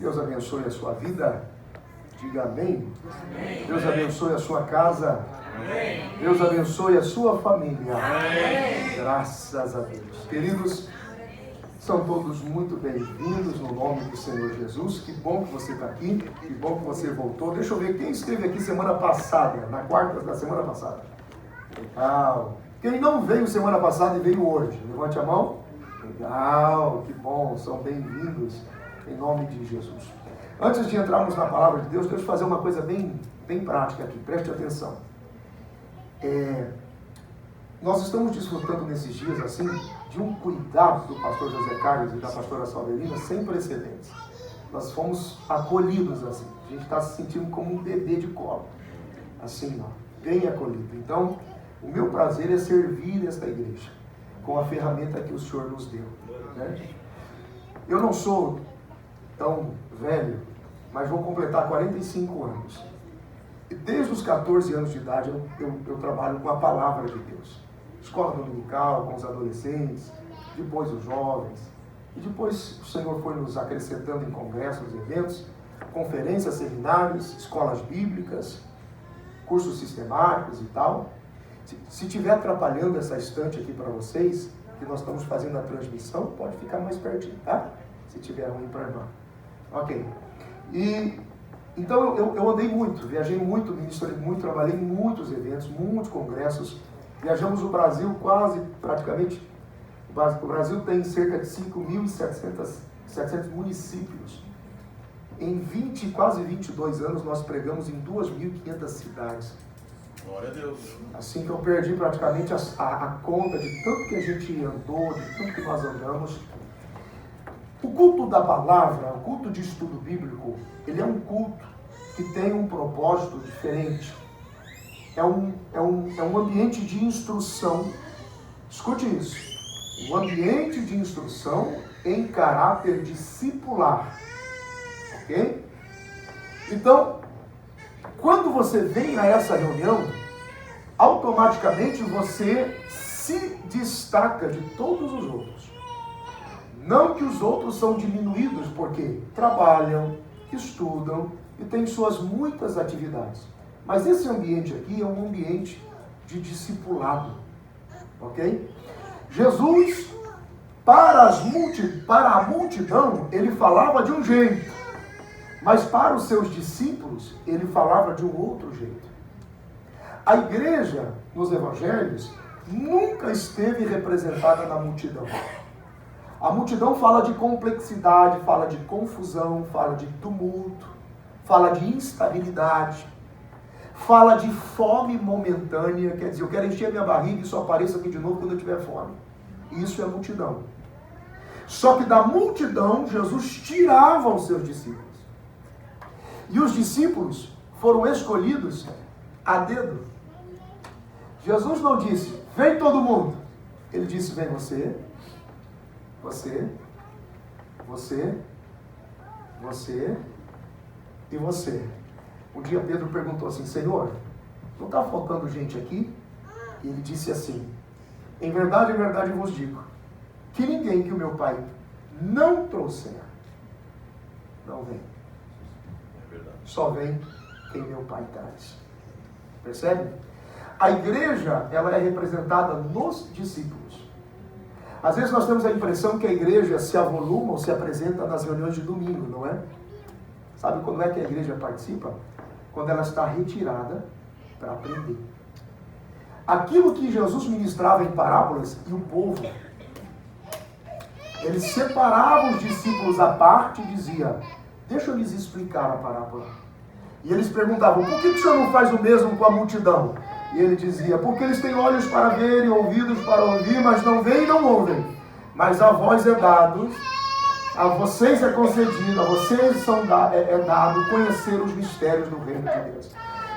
Deus abençoe a sua vida. Diga amém. Amém. Deus abençoe a sua casa. Amém. Deus abençoe a sua família. Amém. Graças a Deus. Queridos, são todos muito bem-vindos no nome do Senhor Jesus. Que bom que você está aqui. Que bom que você voltou. Deixa eu ver quem esteve aqui semana passada, na quarta da semana passada. Legal. Quem não veio semana passada e veio hoje? Levante a mão. Legal, que bom. São bem-vindos em nome de Jesus. Antes de entrarmos na palavra de Deus, deixa eu fazer uma coisa bem prática aqui, preste atenção. Nós estamos desfrutando nesses dias, assim, de um cuidado do pastor José Carlos e da pastora Salverina sem precedentes. Nós fomos acolhidos assim, a gente está se sentindo como um bebê de colo, assim, ó, bem acolhido. Então, o meu prazer é servir esta igreja com a ferramenta que o Senhor nos deu, né? Eu não sou tão velho, mas vou completar 45 anos. E desde os 14 anos de idade eu trabalho com a palavra de Deus. Escola dominical, com os adolescentes, depois os jovens. E depois o Senhor foi nos acrescentando em congressos, eventos, conferências, seminários, escolas bíblicas, cursos sistemáticos e tal. Se estiver atrapalhando essa estante aqui para vocês, que nós estamos fazendo a transmissão, pode ficar mais pertinho, tá? Se tiver ruim para irmã. Ok. E então eu andei muito, viajei muito, ministrei muito, trabalhei em muitos eventos, muitos congressos. Viajamos o Brasil praticamente, o Brasil tem cerca de 5.700 municípios. Em quase 22 anos nós pregamos em 2.500 cidades. Glória a Deus. Assim que eu perdi praticamente a conta de tanto que a gente andou, de tanto que nós andamos. O culto da palavra, o culto de estudo bíblico, ele é um culto que tem um propósito diferente. É um ambiente de instrução. Escute isso. Um ambiente de instrução em caráter discipular. Ok? Então, quando você vem a essa reunião, automaticamente você se destaca de todos os outros. Não que os outros são diminuídos, porque trabalham, estudam e têm suas muitas atividades. Mas esse ambiente aqui é um ambiente de discipulado. Ok? Jesus, para a multidão, ele falava de um jeito. Mas para os seus discípulos, ele falava de um outro jeito. A igreja, nos evangelhos, nunca esteve representada na multidão. A multidão fala de complexidade, fala de confusão, fala de tumulto, fala de instabilidade, fala de fome momentânea, quer dizer, eu quero encher minha barriga e só apareço aqui de novo quando eu tiver fome. Isso é multidão. Só que da multidão, Jesus tirava os seus discípulos. E os discípulos foram escolhidos a dedo. Jesus não disse, vem todo mundo. Ele disse, vem você, você, você, você e você. Um dia Pedro perguntou assim, Senhor, não está faltando gente aqui? E ele disse assim, em verdade eu vos digo, que ninguém que o meu Pai não trouxer, não vem. Só vem quem meu Pai traz. Percebe? A igreja, ela é representada nos discípulos. Às vezes nós temos a impressão que a igreja se avoluma ou se apresenta nas reuniões de domingo, não é? Sabe quando é que a igreja participa? Quando ela está retirada para aprender. Aquilo que Jesus ministrava em parábolas e o povo, ele separava os discípulos à parte e dizia, deixa eu lhes explicar a parábola. E eles perguntavam, por que o senhor não faz o mesmo com a multidão? E ele dizia, porque eles têm olhos para ver e ouvidos para ouvir, mas não veem e não ouvem. Mas a vós é dado, a vocês é concedido, a vocês é dado conhecer os mistérios do reino de Deus.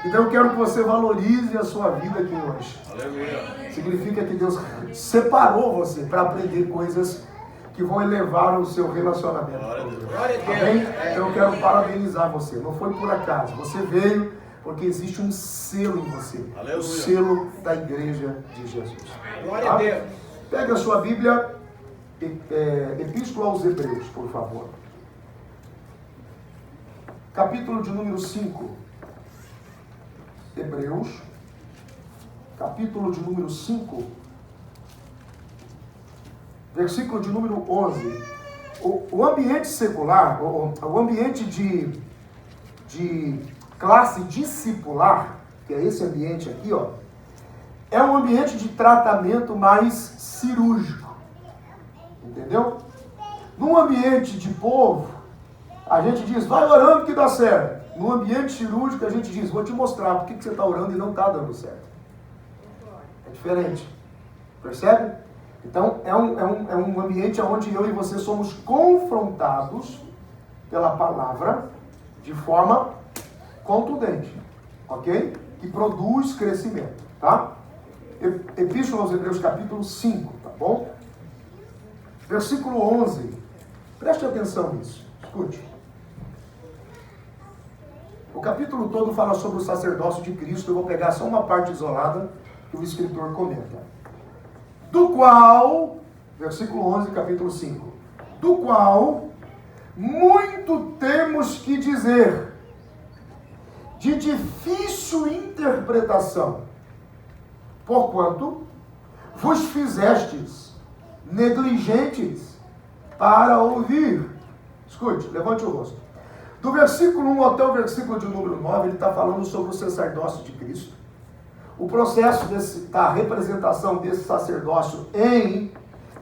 Então eu quero que você valorize a sua vida aqui hoje. Aleluia. Significa que Deus separou você para aprender coisas que vão elevar o seu relacionamento com Deus. Amém? Então eu quero parabenizar você. Não foi por acaso. Você veio porque existe um selo em você. Aleluia. O selo da igreja de Jesus. Glória a Deus. Pega a sua Bíblia, Epístola aos Hebreus, por favor. capítulo de número 5. Hebreus, capítulo de número 5, versículo de número 11. O ambiente secular, o ambiente de classe discipular, que é esse ambiente aqui, ó, é um ambiente de tratamento mais cirúrgico. Entendeu? Num ambiente de povo, a gente diz, vai orando que dá certo. No ambiente cirúrgico, a gente diz, vou te mostrar por que você está orando e não está dando certo. É diferente. Percebe? Então, é um ambiente onde eu e você somos confrontados pela palavra de forma contundente. Ok? Que produz crescimento. Tá? Epístola aos Hebreus, capítulo 5. Tá bom? Versículo 11. Preste atenção nisso. Escute. O capítulo todo fala sobre o sacerdócio de Cristo. Eu vou pegar só uma parte isolada que o escritor comenta. Do qual, versículo 11, capítulo 5. Do qual muito temos que dizer, de difícil interpretação, porquanto vos fizestes negligentes para ouvir. Escute, levante o rosto. Do versículo 1 até o versículo de número 9, ele está falando sobre o sacerdócio de Cristo. O processo da representação desse sacerdócio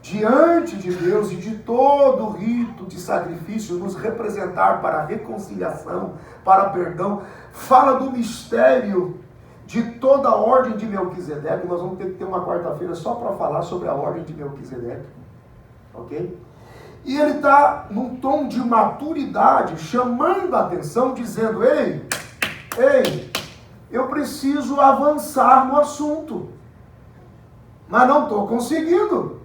diante de Deus e de todo o rito de sacrifício nos representar para a reconciliação, para perdão. Fala do mistério de toda a ordem de Melquisedeque. Nós vamos ter que ter uma quarta-feira só para falar sobre a ordem de Melquisedeque. Ok? E ele está num tom de maturidade, chamando a atenção, dizendo, ei, eu preciso avançar no assunto, mas não estou conseguindo.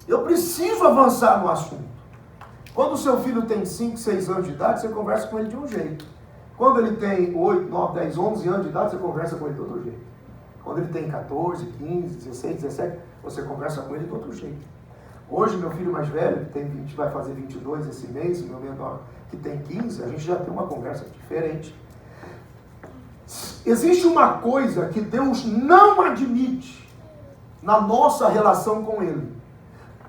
Eu preciso avançar no assunto. Quando o seu filho tem 5, 6 anos de idade, você conversa com ele de um jeito. Quando ele tem 8, 9, 10, 11 anos de idade, você conversa com ele de outro jeito. Quando ele tem 14, 15, 16, 17, você conversa com ele de outro jeito. Hoje, meu filho mais velho, que tem 20, vai fazer 22 esse mês, meu menor que tem 15, a gente já tem uma conversa diferente. Existe uma coisa que Deus não admite na nossa relação com Ele.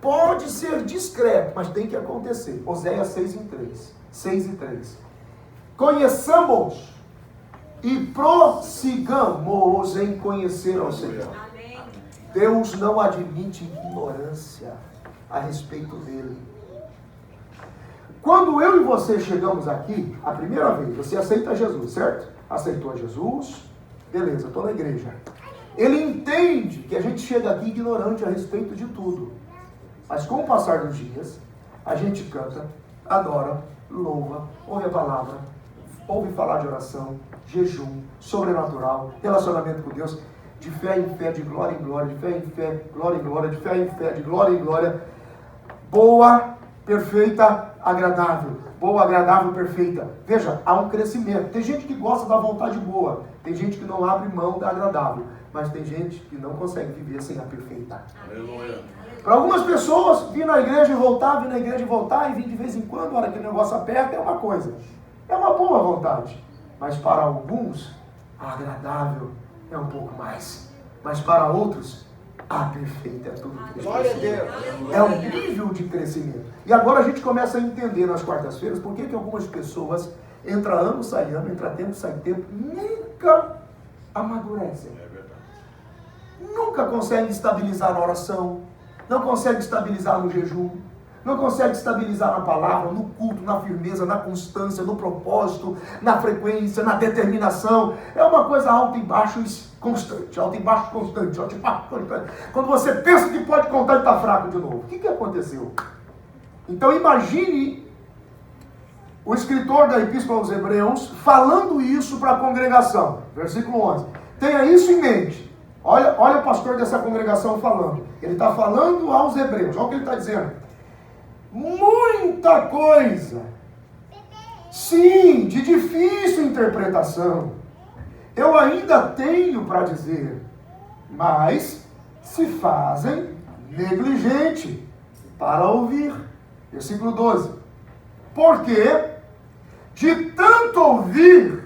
Pode ser discreto, mas tem que acontecer. Oséias 6 e 3. Conheçamos e prossigamos em conhecer ao Senhor. Deus não admite ignorância a respeito dele. Quando eu e você chegamos aqui, a primeira vez, você aceita Jesus, certo? Aceitou Jesus, beleza, estou na igreja. Ele entende que a gente chega aqui ignorante a respeito de tudo. Mas com o passar dos dias, a gente canta, adora, louva, ouve a palavra, ouve falar de oração, jejum, sobrenatural, relacionamento com Deus, de fé em fé, de glória em glória, de fé em fé, glória em glória, de fé em fé, de glória em glória, boa, perfeita, agradável. Boa, agradável, perfeita. Veja, há um crescimento. Tem gente que gosta da vontade boa, tem gente que não abre mão da agradável, mas tem gente que não consegue viver sem a perfeita. Aleluia. Para algumas pessoas, vir na igreja e voltar, vir na igreja e voltar, e vir de vez em quando, a hora que o negócio aperta, é uma coisa. É uma boa vontade. Mas para alguns, a agradável é um pouco mais. Mas para outros, a perfeita é tudo que Deus precisa. É um nível de crescimento. E agora a gente começa a entender nas quartas-feiras por que algumas pessoas entra ano, sai ano, entra tempo, sai tempo, nunca amadurecem. Nunca conseguem estabilizar na oração, não conseguem estabilizar no jejum, não conseguem estabilizar na palavra, no culto, na firmeza, na constância, no propósito, na frequência, na determinação. É uma coisa alta e baixo constante, alto e baixo constante, alto e baixo constante. Quando você pensa que pode contar, ele está fraco de novo. O que aconteceu? Então imagine o escritor da Epístola aos Hebreus falando isso para a congregação. Versículo 11. Tenha isso em mente. Olha o pastor dessa congregação falando. Ele está falando aos Hebreus. Olha o que ele está dizendo. Muita coisa. Sim, de difícil interpretação. Eu ainda tenho para dizer, mas se fazem negligente para ouvir. Versículo 12. Porque de tanto ouvir,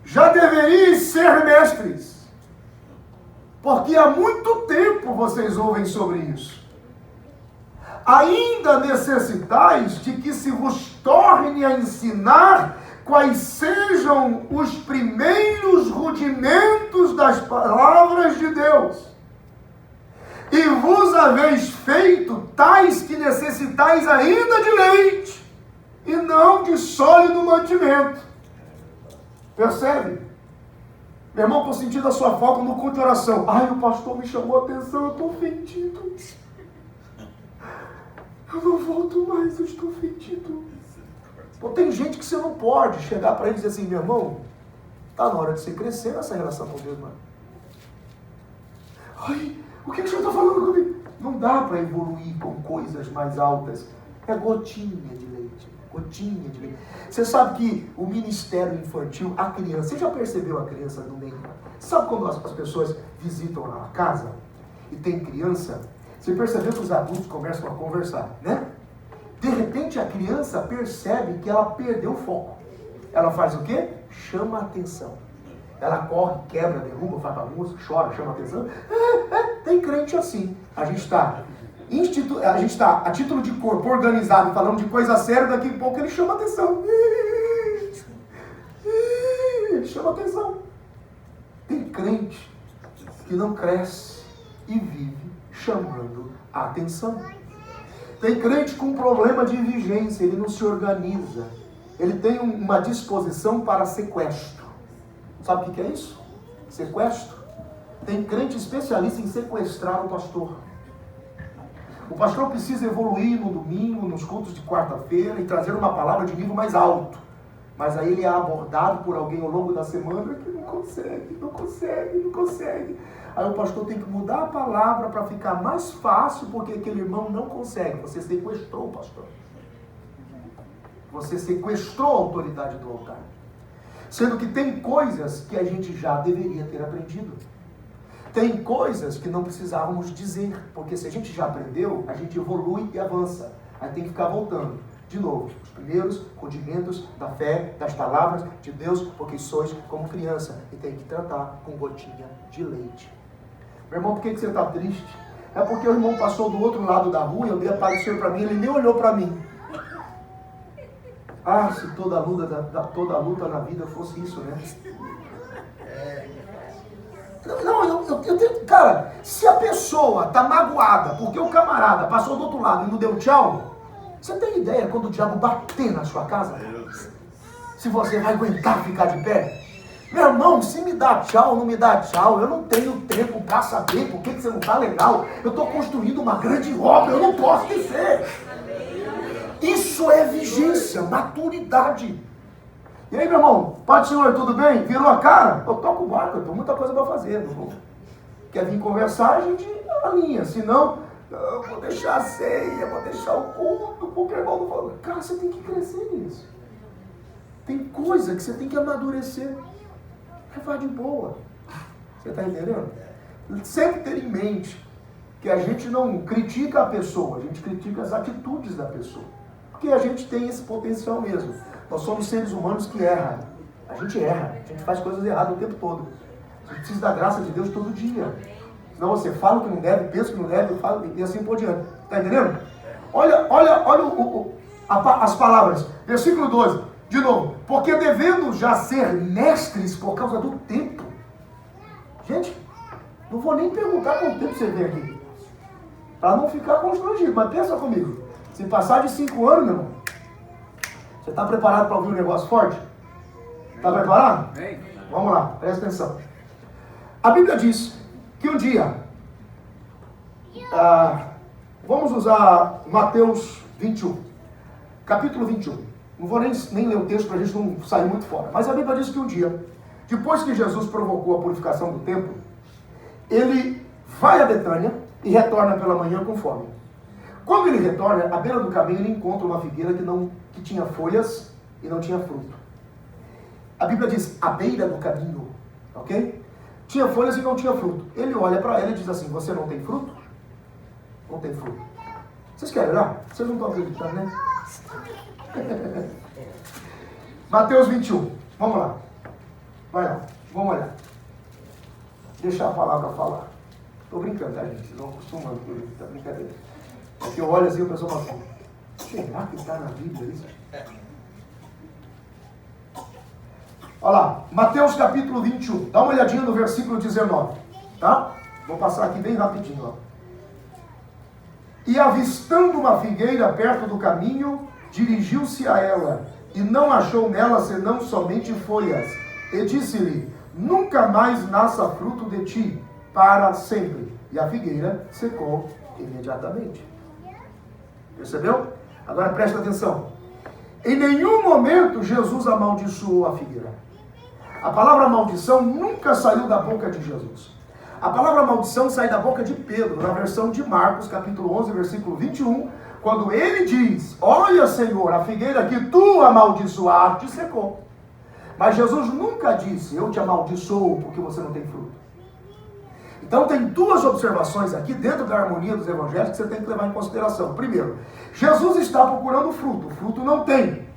já deveriam ser mestres. Porque há muito tempo vocês ouvem sobre isso. Ainda necessitais de que se vos torne a ensinar quais sejam os primeiros rudimentos das palavras de Deus. E vos haveis feito tais que necessitais ainda de leite, e não de sólido mantimento. Percebe? Meu irmão, estou sentindo a sua falta no culto de oração. Ai, o pastor me chamou a atenção, eu estou ofendido. Eu não volto mais, eu estou ofendido. Pô, tem gente que você não pode chegar para ele e dizer assim, meu irmão, está na hora de você crescer nessa relação com Deus, mano. Ai, o que o senhor está falando comigo? Não dá para evoluir com coisas mais altas. É gotinha de leite. Gotinha de leite. Você sabe que o ministério infantil, a criança, você já percebeu a criança no meio? Sabe quando as pessoas visitam a casa e tem criança? Você percebeu que os adultos começam a conversar, né? De repente a criança percebe que ela perdeu o foco. Ela faz o quê? Chama a atenção. Ela corre, quebra, derruba, faz bagunça, chora, chama a atenção. Tem crente assim. A gente está a título de corpo organizado, falando de coisa séria, daqui a pouco ele chama a atenção. Ele chama a atenção. Tem crente que não cresce e vive chamando a atenção. Tem crente com problema de vigência, ele não se organiza. Ele tem uma disposição para sequestro. Sabe o que é isso? Sequestro. Tem crente especialista em sequestrar o pastor. O pastor precisa evoluir no domingo, nos cultos de quarta-feira e trazer uma palavra de nível mais alto. Mas aí ele é abordado por alguém ao longo da semana que não consegue. Aí o pastor tem que mudar a palavra para ficar mais fácil, porque aquele irmão não consegue. Você sequestrou o pastor. Você sequestrou a autoridade do altar. Sendo que tem coisas que a gente já deveria ter aprendido. Tem coisas que não precisávamos dizer, porque se a gente já aprendeu, a gente evolui e avança. Aí tem que ficar voltando. De novo, os primeiros rudimentos da fé, das palavras de Deus, porque sois como criança e tem que tratar com gotinha de leite. Meu irmão, por que você está triste? É porque o irmão passou do outro lado da rua e ele apareceu para mim, ele nem olhou para mim. Ah, se toda luta na vida fosse isso, né? Não, eu tenho... Cara, se a pessoa está magoada porque o camarada passou do outro lado e não deu tchau, você tem ideia quando o diabo bater na sua casa? Se você vai aguentar ficar de pé? Meu irmão, se me dá tchau ou não me dá tchau, eu não tenho tempo para saber por que você não está legal. Eu estou construindo uma grande obra, eu não posso esquecer. Isso é vigência, maturidade. E aí, meu irmão, Pai do Senhor, tudo bem? Virou a cara? Eu toco o barco, eu tenho muita coisa para fazer. Meu irmão. Quer vir conversar, a gente alinha. Se não, eu vou deixar a ceia, vou deixar o culto, porque o irmão não fala. Cara, você tem que crescer nisso. Tem coisa que você tem que amadurecer. Vai de boa. Você está entendendo? Sempre ter em mente que a gente não critica a pessoa, a gente critica as atitudes da pessoa. Porque a gente tem esse potencial mesmo. Nós somos seres humanos que erram. A gente erra, a gente faz coisas erradas o tempo todo. A gente precisa da graça de Deus todo dia. Senão você fala o que não deve, pensa o que não deve, fala, e assim por diante. Está entendendo? Olha as palavras. Versículo 12. De novo. Porque devendo já ser mestres por causa do tempo. Gente, não vou nem perguntar quanto tempo você vem aqui. Para não ficar constrangido. Mas pensa comigo. Se passar de 5 anos, meu irmão, você está preparado para ouvir um negócio forte? Está preparado? Vamos lá, presta atenção. A Bíblia diz que um dia, vamos usar Mateus 21, capítulo 21. Não vou nem ler o texto para a gente não sair muito fora. Mas a Bíblia diz que um dia, depois que Jesus provocou a purificação do templo, ele vai a Betânia e retorna pela manhã com fome. Quando ele retorna, à beira do caminho, ele encontra uma figueira que tinha folhas e não tinha fruto. A Bíblia diz, à beira do caminho, ok? Tinha folhas e não tinha fruto. Ele olha para ela e diz assim, você não tem fruto? Não tem fruto. Vocês querem olhar? Vocês não estão acreditando, né? Mateus 21. Vamos lá. Vai lá. Vamos olhar. Deixar a palavra falar. Estou brincando, tá, gente? Vocês vão acostumando com isso. Tá brincadeira. É que eu olho assim e o pessoal fala assim, será que está na Bíblia isso? Olha lá. Mateus capítulo 21. Dá uma olhadinha no versículo 19. Tá? Vou passar aqui bem rapidinho. Ó. E avistando uma figueira perto do caminho, dirigiu-se a ela, e não achou nela senão somente folhas. E disse-lhe, nunca mais nasça fruto de ti, para sempre. E a figueira secou imediatamente. Percebeu? Agora presta atenção. Em nenhum momento Jesus amaldiçoou a figueira. A palavra maldição nunca saiu da boca de Jesus. A palavra maldição sai da boca de Pedro, na versão de Marcos, capítulo 11, versículo 21, quando ele diz, olha, Senhor, a figueira que tu amaldiçoaste secou. Mas Jesus nunca disse, eu te amaldiçoo porque você não tem fruto. Então tem duas observações aqui dentro da harmonia dos evangelhos que você tem que levar em consideração. Primeiro, Jesus está procurando fruto, o fruto não tem.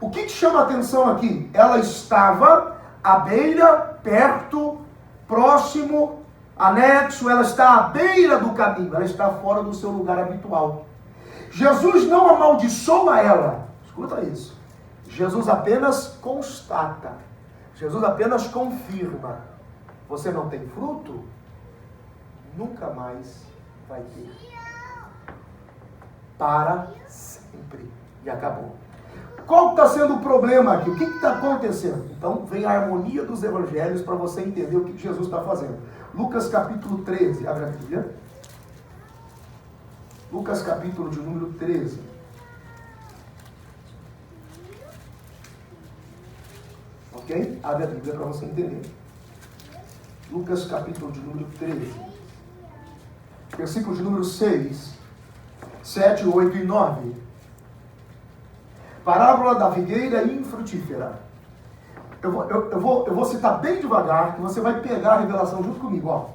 O que te chama a atenção aqui? Ela estava à beira, perto, próximo, anexo, ela está à beira do caminho, ela está fora do seu lugar habitual. Jesus não amaldiçoa ela, escuta isso. Jesus apenas constata, Jesus apenas confirma. Você não tem fruto? Nunca mais vai ter. Para sempre. E acabou. Qual está sendo o problema aqui? O que está acontecendo? Então vem a harmonia dos evangelhos para você entender o que Jesus está fazendo. Lucas capítulo 13, abre a Bíblia. Lucas capítulo de número 13. Ok? Abre a Bíblia para você entender. Lucas capítulo de número 13. Versículo de número 6, 7, 8 e 9. Parábola da figueira infrutífera. Eu vou citar bem devagar, que você vai pegar a revelação junto comigo. Ó.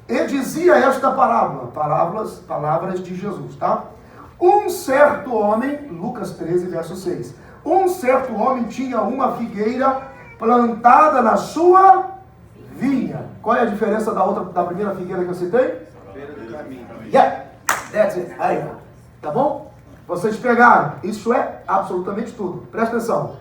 E dizia esta parábola, palavras de Jesus, tá? Um certo homem, Lucas 13, verso 6. Um certo homem tinha uma figueira plantada na sua vinha. Qual é a diferença da primeira figueira que eu citei? Yeah, that's it. Aí, tá bom? Vocês pegaram. Isso é absolutamente tudo. Presta atenção.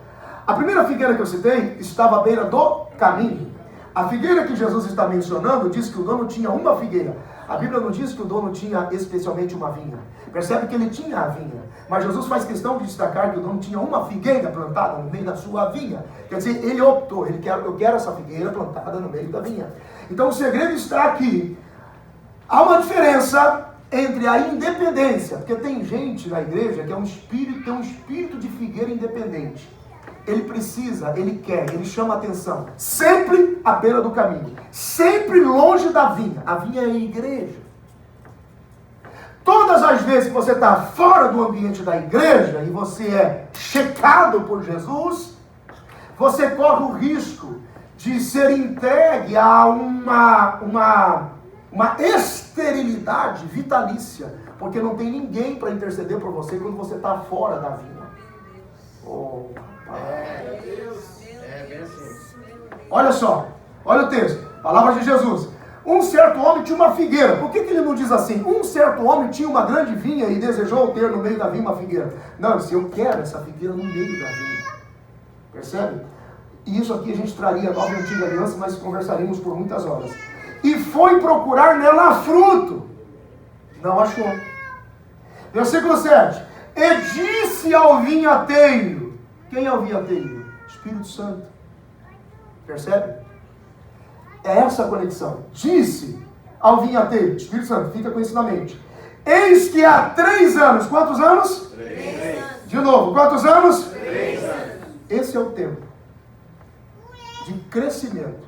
A primeira figueira que eu citei estava à beira do caminho. A figueira que Jesus está mencionando diz que o dono tinha uma figueira. A Bíblia não diz que o dono tinha especialmente uma vinha. Percebe que ele tinha a vinha. Mas Jesus faz questão de destacar que o dono tinha uma figueira plantada no meio da sua vinha. Quer dizer, ele optou. Eu quero essa figueira plantada no meio da vinha. Então o segredo está aqui. Há uma diferença entre a independência, porque tem gente na igreja que tem um espírito de figueira independente. Ele precisa, ele quer, ele chama a atenção, sempre à beira do caminho, sempre longe da vinha. A vinha é a igreja. Todas as vezes que você está fora do ambiente da igreja e você é checado por Jesus, você corre o risco de ser entregue a uma esterilidade vitalícia, porque não tem ninguém para interceder por você quando você está fora da vinha. Oh, olha só, olha o texto, palavras de Jesus. Um certo homem tinha uma figueira. Por que ele não diz assim? Um certo homem tinha uma grande vinha e desejou ter no meio da vinha uma figueira. Não, se eu quero essa figueira no meio da vinha. Percebe? E isso aqui a gente traria a nova e antiga aliança, mas conversaríamos por muitas horas. E foi procurar nela fruto. Não achou. Versículo 7. E disse ao vinhateiro. Quem é o vinhateiro? Espírito Santo. Percebe? É essa a conexão. Disse ao vinhateiro. Espírito Santo, fica com isso na mente. Eis que há 3 anos. Quantos anos? 3. De novo, quantos anos? 3 anos. Esse é o tempo de crescimento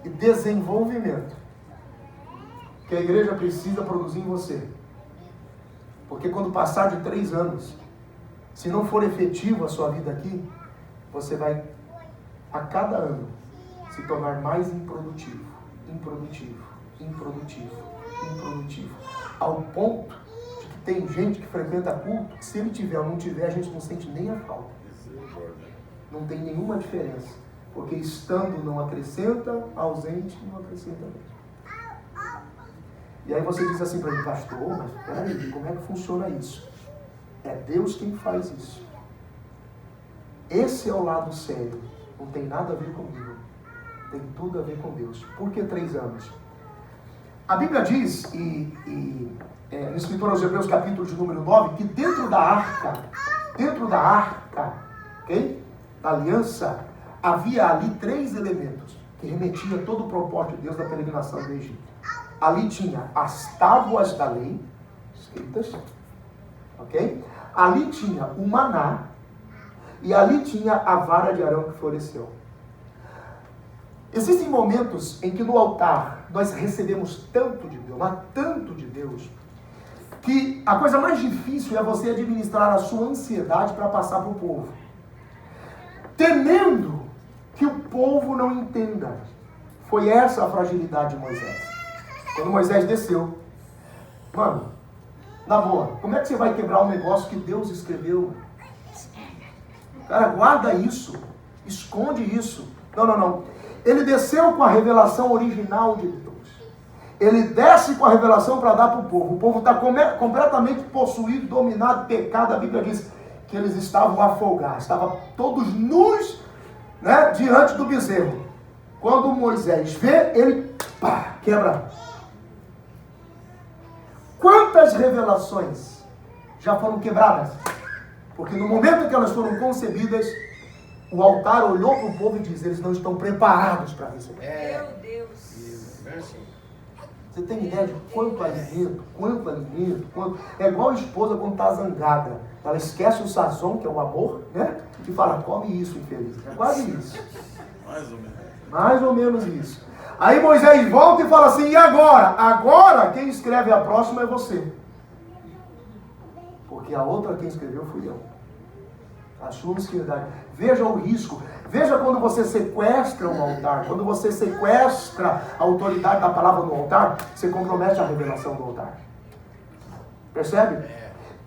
e desenvolvimento que a igreja precisa produzir em você. Porque quando passar de 3 anos, se não for efetivo a sua vida aqui, você vai, a cada ano, se tornar mais improdutivo, ao ponto de que tem gente que frequenta culto, que se ele tiver ou não tiver, a gente não sente nem a falta. Não tem nenhuma diferença. Porque estando não acrescenta, ausente não acrescenta mesmo. E aí você diz assim para mim, pastor, mas peraí, como é que funciona isso? É Deus quem faz isso. Esse é o lado sério. Não tem nada a ver comigo. Tem tudo a ver com Deus. Por que 3 anos? A Bíblia diz, no Escritor aos Hebreus, capítulo de número 9, que dentro da arca, ok? Da aliança, havia ali 3 elementos que remetiam a todo o propósito de Deus da peregrinação do Egito. Ali tinha as tábuas da lei, escritas, ok? Ali tinha o maná, e ali tinha a vara de Arão que floresceu. Existem momentos em que no altar nós recebemos tanto de Deus, mas tanto de Deus, que a coisa mais difícil é você administrar a sua ansiedade para passar para o povo. Temendo que o povo não entenda. Foi essa a fragilidade de Moisés. Quando Moisés desceu, mano, na boa, como é que você vai quebrar um negócio que Deus escreveu? Cara, guarda isso, esconde isso. Não. Ele desceu com a revelação original de Deus. Ele desce com a revelação para dar para o povo. O povo está completamente possuído, dominado, pecado. A Bíblia diz que eles estavam a folgar, estavam todos nus, né, diante do bezerro. Quando Moisés vê, ele quebra. Quantas revelações já foram quebradas? Porque no momento em que elas foram concebidas, o altar olhou para o povo e diz, eles não estão preparados para receber. Meu Deus. Você tem ideia de quanto alimento, é igual a esposa quando está zangada. Ela esquece o sazon, que é o amor, né? E fala, come isso, infeliz. É quase isso. Mais ou menos isso. Aí Moisés volta e fala assim, e agora? Agora quem escreve a próxima é você. Porque a outra quem escreveu fui eu. A sua mesquinidade. Veja o risco. Veja quando você sequestra um altar. Quando você sequestra a autoridade da palavra no altar, você compromete a revelação do altar. Percebe?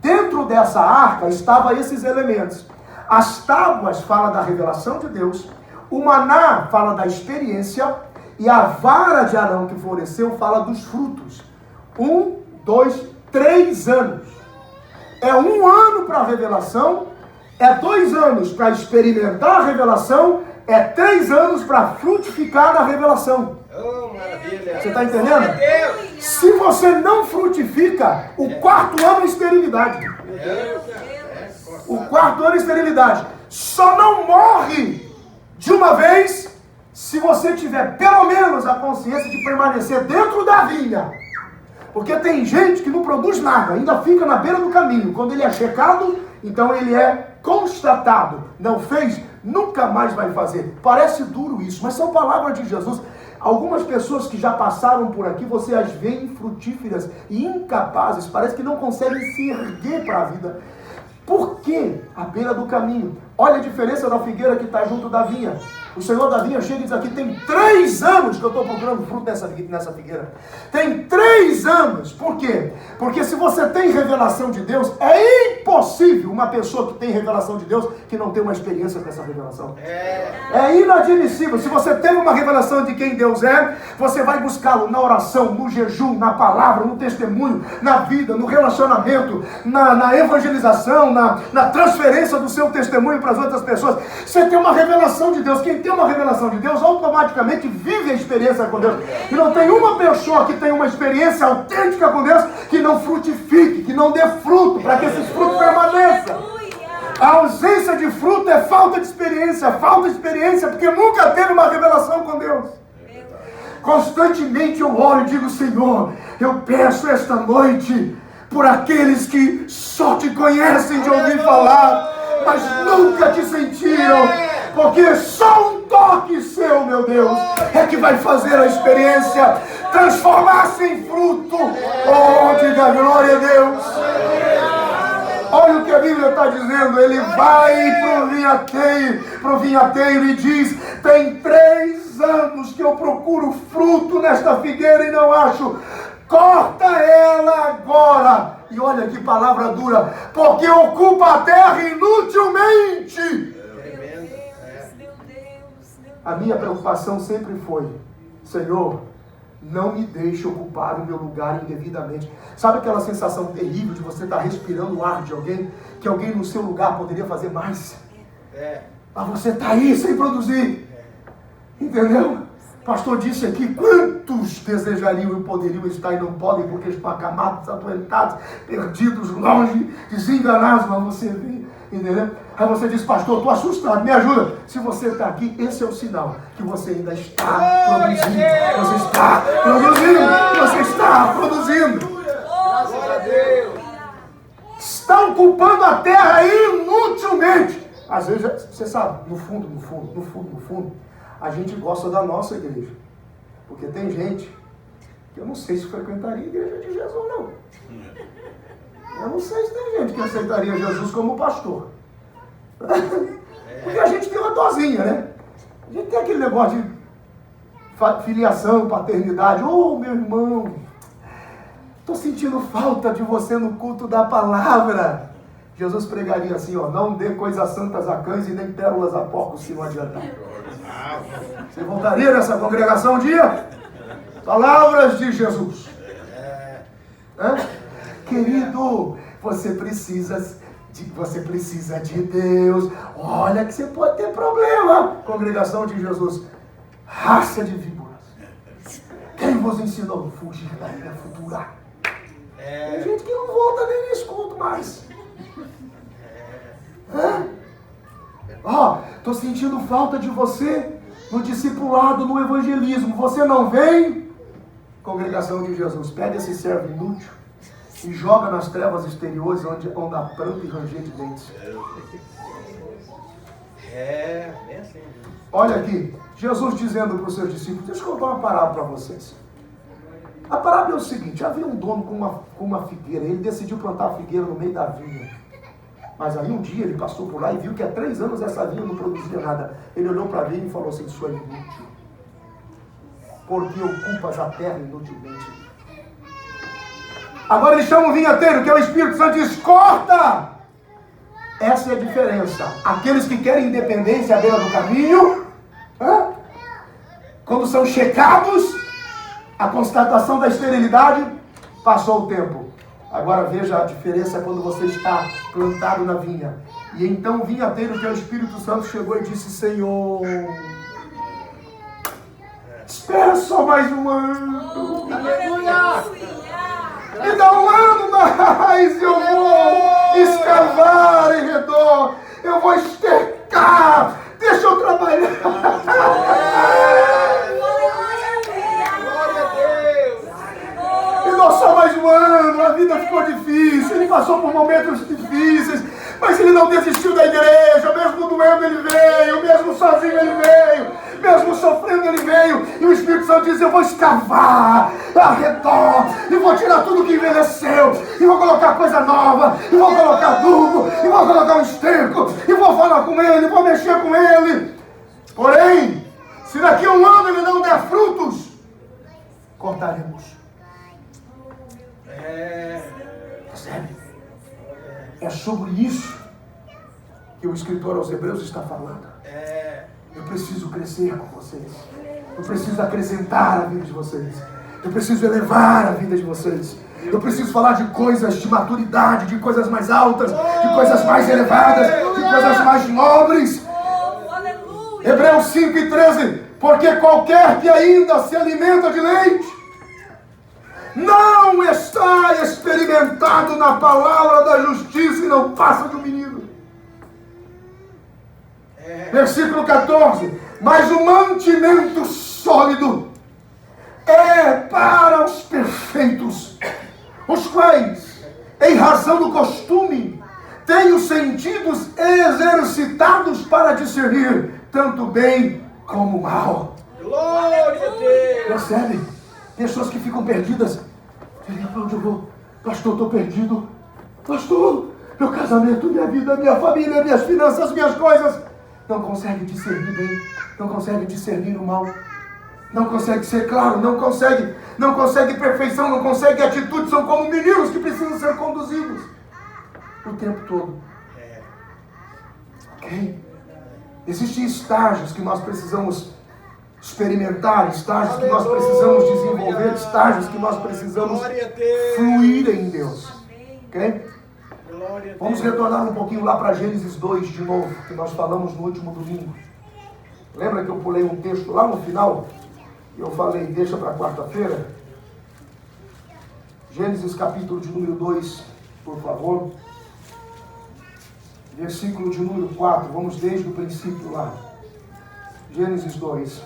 Dentro dessa arca estavam esses elementos. As tábuas falam da revelação de Deus. O maná fala da experiência. E a vara de Arão que floresceu fala dos frutos. 1, 2, 3 anos. É 1 ano para a revelação. É 2 anos para experimentar a revelação, é 3 anos para frutificar na revelação. Oh, maravilha! Você está entendendo? Se você não frutifica, o 4º ano é esterilidade. O 4º ano é esterilidade. Só não morre de uma vez se você tiver pelo menos a consciência de permanecer dentro da vinha. Porque tem gente que não produz nada, ainda fica na beira do caminho. Quando ele é checado, então ele é constatado. Não fez, nunca mais vai fazer. Parece duro isso, mas são palavras de Jesus. Algumas pessoas que já passaram por aqui, você as vê infrutíferas e incapazes, parece que não conseguem se erguer para a vida. Por quê? À beira do caminho. Olha a diferença da figueira que está junto da vinha. O Senhor da vinha chega e diz aqui, tem 3 anos que eu estou procurando fruto nessa figueira. Tem 3 anos. Por quê? Porque se você tem revelação de Deus, é impossível uma pessoa que tem revelação de Deus que não tem uma experiência com essa revelação. É inadmissível. Se você tem uma revelação de quem Deus é, você vai buscá-lo na oração, no jejum, na palavra, no testemunho, na vida, no relacionamento, na evangelização, na transferência do seu testemunho para as outras pessoas. Você tem uma revelação de Deus. Quem tem uma revelação de Deus automaticamente vive a experiência com Deus. E não tem uma pessoa que tem uma experiência autêntica com Deus que não frutifique, que não dê fruto, para que esses frutos permaneçam. A ausência de fruto é falta de experiência porque nunca teve uma revelação com Deus. Constantemente eu oro e digo, Senhor, eu peço esta noite por aqueles que só te conhecem de ouvir falar, mas nunca te sentiram, porque só um toque seu, meu Deus, é que vai fazer a experiência transformar-se em fruto. Oh, diga glória a Deus. Olha o que a Bíblia está dizendo. Ele vai para o vinhateiro e diz, tem 3 anos que eu procuro fruto nesta figueira e não acho. Corta ela agora. E olha que palavra dura. Porque ocupa a terra inutilmente. A minha preocupação sempre foi: Senhor, não me deixe ocupar o meu lugar indevidamente. Sabe aquela sensação terrível de você estar respirando o ar de alguém, que alguém no seu lugar poderia fazer mais? Mas você está aí sem produzir. Entendeu? O pastor disse aqui: quantos desejariam e poderiam estar e não podem, porque estão acamados, adoentados, perdidos, longe, desenganados, mas você vê. Entendeu? Aí você diz: pastor, estou assustado, me ajuda. Se você está aqui, esse é o sinal que você ainda está produzindo. Você está produzindo. Você está produzindo. Glória a Deus. Está ocupando a terra inutilmente. Às vezes, você sabe, no fundo, a gente gosta da nossa igreja. Porque tem gente que eu não sei se frequentaria a igreja de Jesus, não. Eu não sei se tem gente que aceitaria Jesus como pastor. Porque a gente tem uma dosinha, né? A gente tem aquele negócio de filiação, paternidade. Ô, meu irmão, estou sentindo falta de você no culto da palavra. Jesus pregaria assim, ó: não dê coisas santas a cães e nem pérolas a porcos, se não adiantar. Você voltaria nessa congregação um dia? Palavras de Jesus. Querido, você precisa de Deus. Olha que você pode ter problema. Congregação de Jesus, raça de víboras, quem vos ensinou a fugir da ira futura? Tem gente que não volta nem nesse culto mais. Estou sentindo falta de você no discipulado, no evangelismo. Você não vem? Congregação de Jesus, pega esse servo inútil e joga nas trevas exteriores, onde há pranto e ranger de dentes. Bem assim. Olha aqui, Jesus dizendo para os seus discípulos: deixa eu contar uma parábola para vocês. A parábola é o seguinte: havia um dono com uma figueira. Ele decidiu plantar a figueira no meio da vinha. Mas aí um dia ele passou por lá e viu que há 3 anos essa vinha não produzia nada. Ele olhou para a vinha e falou assim: isso é inútil, porque ocupas a terra inutilmente. Agora ele chama o vinhateiro, que é o Espírito Santo, e diz: corta! Essa é a diferença. Aqueles que querem independência à beira do caminho, quando são checados, a constatação da esterilidade, passou o tempo. Agora veja a diferença quando você está plantado na vinha. E então o vinhateiro, que é o Espírito Santo, chegou e disse: Senhor, espera só mais um ano. Aleluia! Me dá um ano mais e eu vou escavar em redor. Eu vou estercar. Deixa eu trabalhar. Glória a Deus! Me dá só mais um ano. A vida ficou difícil. Ele passou por momentos difíceis. Mas ele não desistiu da igreja. Mesmo doendo ele veio. Mesmo sozinho ele veio. Mesmo sofrendo ele veio. E o Espírito Santo diz: eu vou escavar ao redor. E vou tirar tudo que envelheceu. E vou colocar coisa nova. E vou colocar adubo. E vou colocar um esterco. E vou falar com ele. Vou mexer com ele. Porém, se daqui a um ano ele não der frutos, cortaremos. Percebe? É sobre isso que o escritor aos Hebreus está falando. Eu preciso crescer com vocês. Eu preciso acrescentar a vida de vocês. Eu preciso elevar a vida de vocês. Eu preciso falar de coisas de maturidade, de coisas mais altas, de coisas mais elevadas, de coisas mais nobres. Hebreus 5:13. Porque qualquer que ainda se alimenta de leite não está experimentado na palavra da justiça e não passa de um menino. Versículo 14. Mas o mantimento sólido é para os perfeitos, os quais, em razão do costume, têm os sentidos exercitados para discernir tanto bem como mal. Glória a Deus! Percebe? Pessoas que ficam perdidas. Para onde eu vou? Pastor, estou perdido. Pastor, meu casamento, minha vida, minha família, minhas finanças, minhas coisas. Não consegue discernir bem. Não consegue discernir o mal. Não consegue ser claro. Não consegue perfeição. Não consegue atitude. São como meninos que precisam ser conduzidos o tempo todo. Ok? Existem estágios que nós precisamos experimentar, estágios que nós precisamos desenvolver, estágios que nós precisamos fluir em Deus. Ok? Vamos retornar um pouquinho lá para Gênesis 2 de novo, que nós falamos no último domingo. Lembra que eu pulei um texto lá no final? E eu falei, deixa para quarta-feira? Gênesis capítulo de número 2, por favor. Versículo de número 4, vamos desde o princípio lá. Gênesis 2,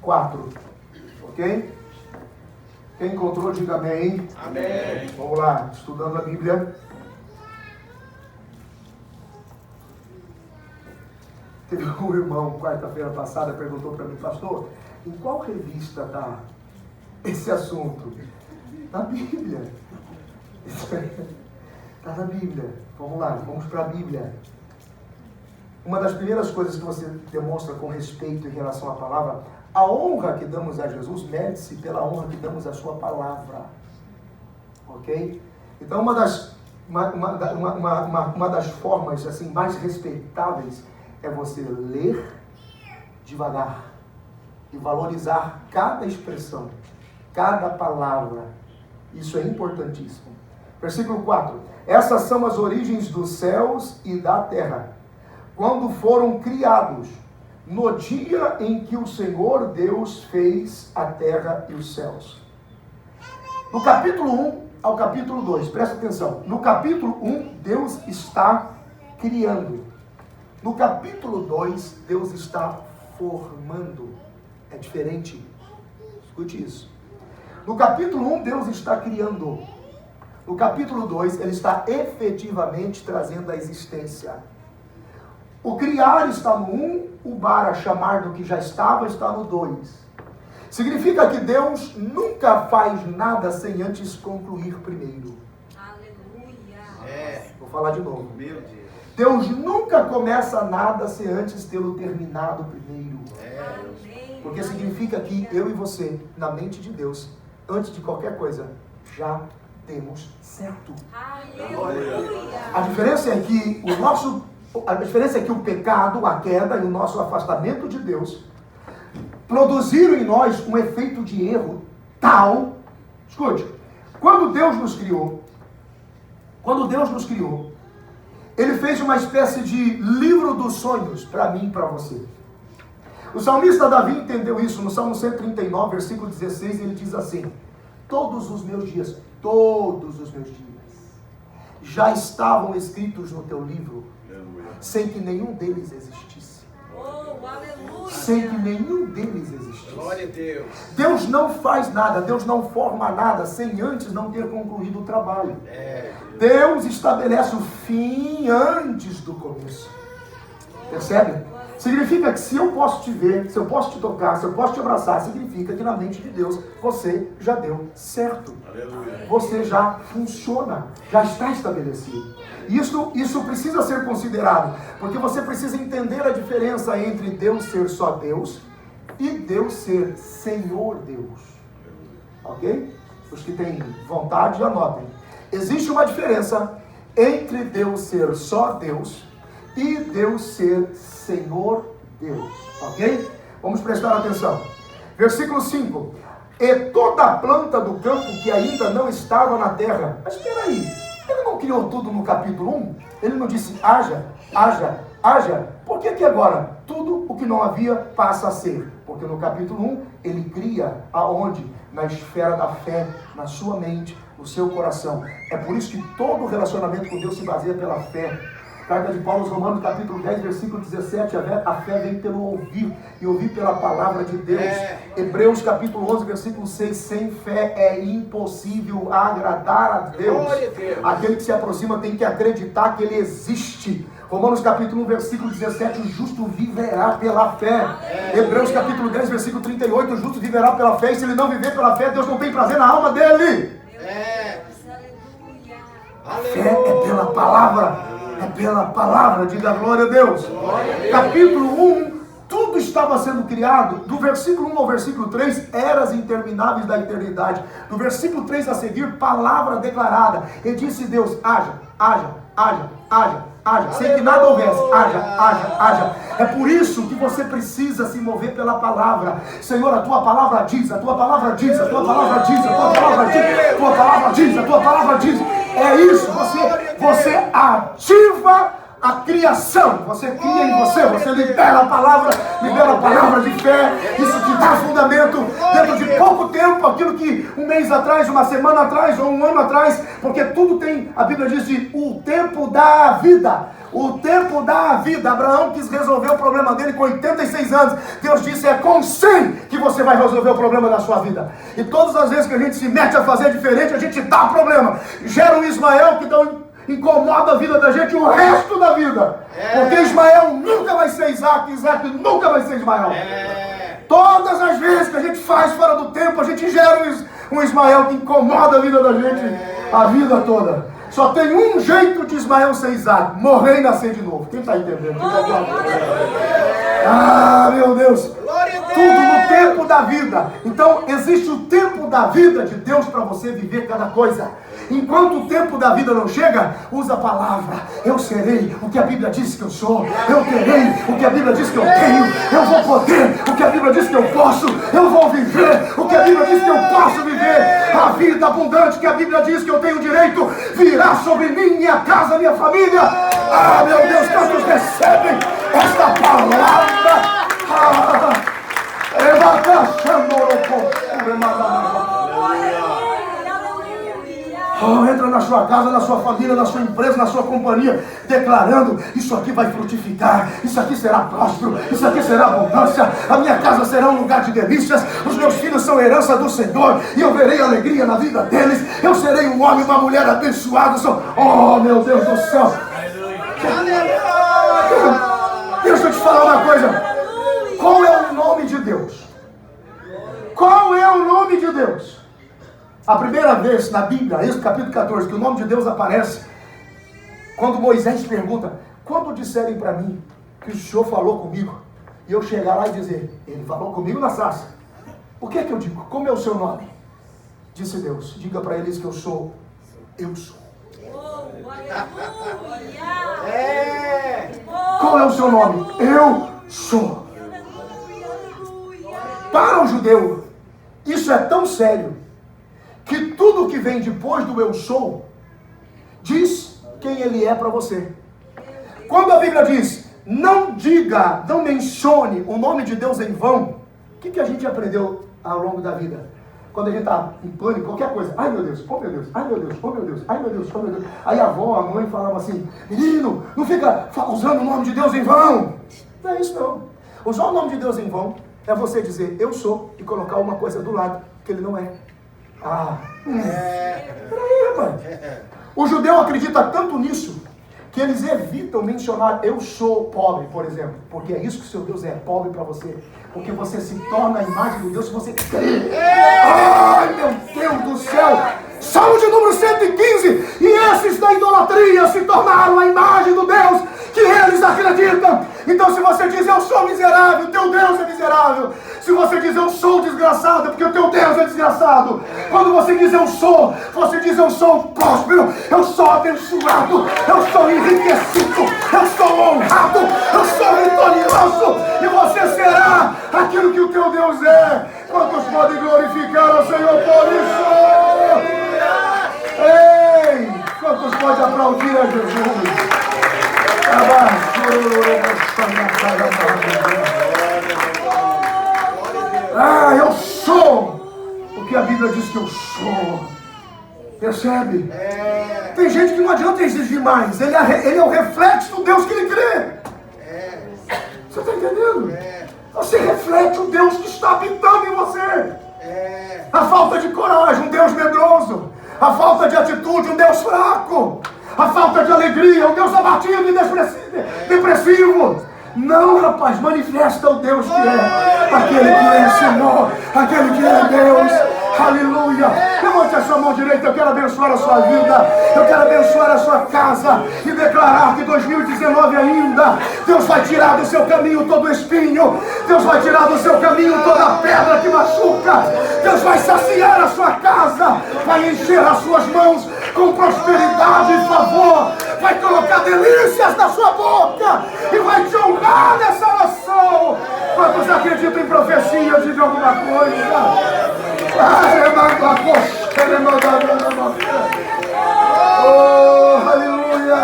4, ok? Quem encontrou, diga amém. Amém. Vamos lá, estudando a Bíblia. Teve um irmão, quarta-feira passada, perguntou para mim, pastor, em qual revista está esse assunto? Na Bíblia. Está na Bíblia. Vamos lá, vamos para a Bíblia. Uma das primeiras coisas que você demonstra com respeito em relação à palavra, a honra que damos a Jesus mede-se pela honra que damos à sua palavra. Ok? Então uma das formas assim, mais respeitáveis é você ler devagar e valorizar cada expressão, cada palavra. Isso é importantíssimo. Versículo 4. Essas são as origens dos céus e da terra, quando foram criados, no dia em que o Senhor Deus fez a terra e os céus. No capítulo 1 ao capítulo 2, presta atenção. No capítulo 1, Deus está criando. No capítulo 2, Deus está formando. É diferente. Escute isso. No capítulo 1, Deus está criando. No capítulo 2, ele está efetivamente trazendo a existência. O criar está no 1, o bara, chamar do que já estava, está no 2. Significa que Deus nunca faz nada sem antes concluir primeiro. Aleluia. Vou falar de novo. Meu Deus. Deus nunca começa nada sem antes tê-lo terminado primeiro. Porque significa que eu e você, na mente de Deus, antes de qualquer coisa, já temos certo. A diferença é que o pecado, a queda e o nosso afastamento de Deus produziram em nós um efeito de erro tal. Escute, quando Deus nos criou, Ele fez uma espécie de livro dos sonhos para mim e para você. O salmista Davi entendeu isso no Salmo 139, versículo 16, ele diz assim: todos os meus dias já estavam escritos no teu livro, sem que nenhum deles existisse. Sem que nenhum deles existisse. Glória a Deus. Deus não faz nada, Deus não forma nada sem antes não ter concluído o trabalho. Deus estabelece o fim antes do começo. Percebe? Significa que se eu posso te ver, se eu posso te tocar, se eu posso te abraçar, significa que na mente de Deus você já deu certo. Aleluia. Você já funciona, já está estabelecido. Isso precisa ser considerado, porque você precisa entender a diferença entre Deus ser só Deus e Deus ser Senhor Deus. Ok? Os que têm vontade, anotem. Existe uma diferença entre Deus ser só Deus e Deus ser Senhor Deus. Ok? Vamos prestar atenção. Versículo 5. E toda a planta do campo que ainda não estava na terra. Mas espera aí, ele não criou tudo no capítulo 1? Ele não disse haja, haja, haja? Por que agora tudo o que não havia passa a ser? Porque no capítulo 1 ele cria aonde? Na esfera da fé, na sua mente, no seu coração. É por isso que todo relacionamento com Deus se baseia pela fé. Carta de Paulo aos Romanos, capítulo 10, versículo 17, a fé vem pelo ouvir, e ouvir pela palavra de Deus. Hebreus, capítulo 11, versículo 6, sem fé é impossível agradar a Deus. Glória a Deus. Aquele que se aproxima tem que acreditar que Ele existe. Romanos, capítulo 1, versículo 17, o justo viverá pela fé. Hebreus, capítulo 10, versículo 38, o justo viverá pela fé, e se ele não viver pela fé, Deus não tem prazer na alma dele. A fé é pela palavra. É pela palavra, diga glória a Deus. Capítulo 1, tudo estava sendo criado. Do versículo 1 ao versículo 3, eras intermináveis da eternidade. Do versículo 3 a seguir, palavra declarada. E disse Deus, haja, haja, haja, haja, haja, sem que nada houvesse, haja. É por isso que você precisa se mover pela palavra. Senhor, a tua palavra diz, a tua palavra diz, a tua palavra diz, a tua palavra diz, a tua palavra diz, a tua palavra diz. É isso, você ativa a criação, você cria em você libera a palavra de fé, isso te dá fundamento dentro de pouco tempo, aquilo que um mês atrás, uma semana atrás ou um ano atrás, porque tudo tem, a Bíblia diz de o tempo da vida. O tempo da vida. Abraão quis resolver o problema dele com 86 anos. Deus disse, é com 100 que você vai resolver o problema da sua vida. E todas as vezes que a gente se mete a fazer diferente, a gente dá problema. Gera um Ismael que incomoda a vida da gente o resto da vida. Porque Ismael nunca vai ser Isaac, Isaac nunca vai ser Ismael. Todas as vezes que a gente faz fora do tempo, a gente gera um Ismael que incomoda a vida da gente a vida toda. Só tem um jeito de Ismael ser Isaac: morrer e nascer de novo. Quem está entendendo? Ah, meu Deus! Tudo no tempo da vida. Então, existe o tempo da vida de Deus para você viver cada coisa. Enquanto o tempo da vida não chega, usa a palavra. Eu serei o que a Bíblia diz que eu sou. Eu terei o que a Bíblia diz que eu tenho. Eu vou poder o que a Bíblia diz que eu posso. Eu vou viver o que a Bíblia diz que eu posso viver. A vida abundante que a Bíblia diz que eu tenho direito virá sobre mim, minha casa, minha família. Ah, meu Deus, quantos recebem esta palavra? Entra na sua casa, na sua família, na sua empresa, na sua companhia, declarando: isso aqui vai frutificar, isso aqui será próspero, isso aqui será abundância, a minha casa será um lugar de delícias, os meus filhos são herança do Senhor, e eu verei alegria na vida deles, eu serei um homem e uma mulher abençoados. Oh, meu Deus do céu! Deixa eu te falar uma coisa. Qual é o nome de Deus? Qual é o nome de Deus? A primeira vez na Bíblia, Êxodo capítulo 14, que o nome de Deus aparece, quando Moisés pergunta: quando disserem para mim que o Senhor falou comigo, e eu chegar lá e dizer: ele falou comigo na sarça, o que é que eu digo? Como é o seu nome? Disse Deus: diga para eles que eu sou. Qual é o seu nome? Eu sou. Para o judeu, isso é tão sério, que tudo que vem depois do eu sou, diz quem ele é para você. Quando a Bíblia diz: não diga, não mencione o nome de Deus em vão, o que a gente aprendeu ao longo da vida? Quando a gente está em pânico, qualquer coisa: ai meu Deus, oh meu Deus, ai meu Deus, oh meu Deus, ai meu Deus, oh meu Deus. Aí a avó, a mãe falava assim: menino, não fica usando o nome de Deus em vão. Não é isso não. Usar o nome de Deus em vão é você dizer eu sou e colocar uma coisa do lado que ele não é. Peraí, rapaz. O judeu acredita tanto nisso que eles evitam mencionar eu sou pobre, por exemplo, porque é isso que o seu Deus é, pobre para você, porque você se torna a imagem de Deus se você crê. Ai, meu Deus do céu! Salmo de número 115: e esses da idolatria se tornaram a imagem do Deus que eles acreditam. Então, se você diz eu sou miserável, teu Deus é miserável. Se você diz eu sou desgraçado, é porque o teu Deus é desgraçado. Quando você diz eu sou, você diz eu sou próspero, eu sou abençoado, eu sou enriquecido, eu sou honrado, eu sou vitorioso. E você será aquilo que o teu Deus é. Quantos podem glorificar ao Senhor por isso? Ei, quantos podem aplaudir a Jesus? Eu sou o que a Bíblia diz que eu sou. Percebe? Tem gente que não adianta exigir mais. Ele é o reflexo do Deus que ele crê. Você está entendendo? Você reflete o Deus que está habitando em você. A falta de coragem, um Deus medroso. A falta de atitude, um Deus fraco. A falta de alegria, um Deus abatido e depressivo. Não, rapaz, manifesta o Deus que é. Aquele que é Senhor, aquele que é Deus. Aleluia. Levante a sua mão direita. Eu quero abençoar a sua vida. Eu quero abençoar a sua casa. E declarar que 2019 ainda, Deus vai tirar do seu caminho todo espinho. Deus vai tirar do seu caminho toda pedra que machuca. Deus vai saciar a sua casa. Vai encher as suas mãos com prosperidade e favor. Vai colocar delícias na sua boca. E vai te honrar nessa nação. Quantos acreditam em profecia de alguma coisa? Oh, aleluia!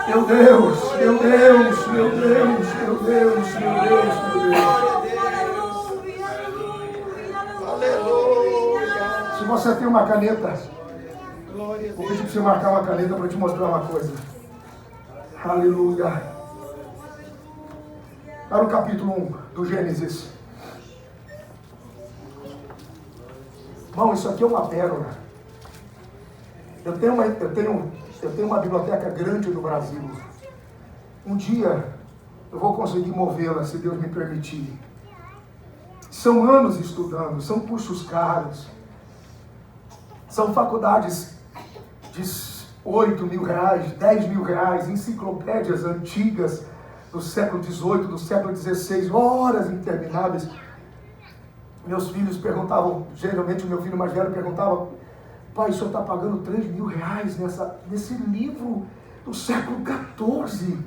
Meu Deus, meu Deus, meu Deus, meu Deus, meu Deus, meu Deus. Aleluia. Se você tem uma caneta, vou pedir para você marcar uma caneta para te mostrar uma coisa. Aleluia. Para o capítulo 1 do Gênesis. Irmão, isso aqui é uma pérola. Eu tenho uma biblioteca grande no Brasil. Um dia eu vou conseguir movê-la, se Deus me permitir. São anos estudando, são cursos caros. São faculdades de 8 mil reais, 10 mil reais, enciclopédias antigas do século XVIII, do século XVI, horas intermináveis. Meus filhos perguntavam, geralmente o meu filho mais velho perguntava: pai, o senhor está pagando 3 mil reais nesse livro do século XIV?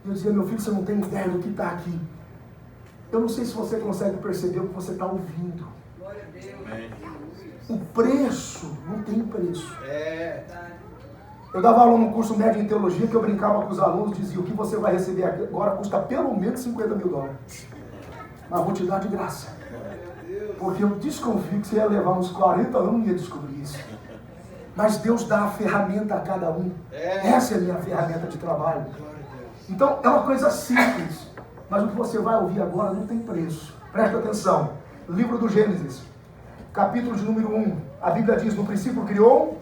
Eu dizia: meu filho, você não tem ideia do que está aqui. Eu não sei se você consegue perceber o que você está ouvindo. Glória a Deus. O preço não tem preço. É. Eu dava aula num curso médio em teologia que eu brincava com os alunos, dizia: o que você vai receber agora custa pelo menos $50 mil. Mas vou te dar de graça. Porque eu desconfio que você ia levar uns 40 anos e ia descobrir isso. Mas Deus dá a ferramenta a cada um. Essa é a minha ferramenta de trabalho. Então é uma coisa simples. Mas o que você vai ouvir agora não tem preço. Presta atenção. Livro do Gênesis, capítulo de número 1. A Bíblia diz: no princípio criou.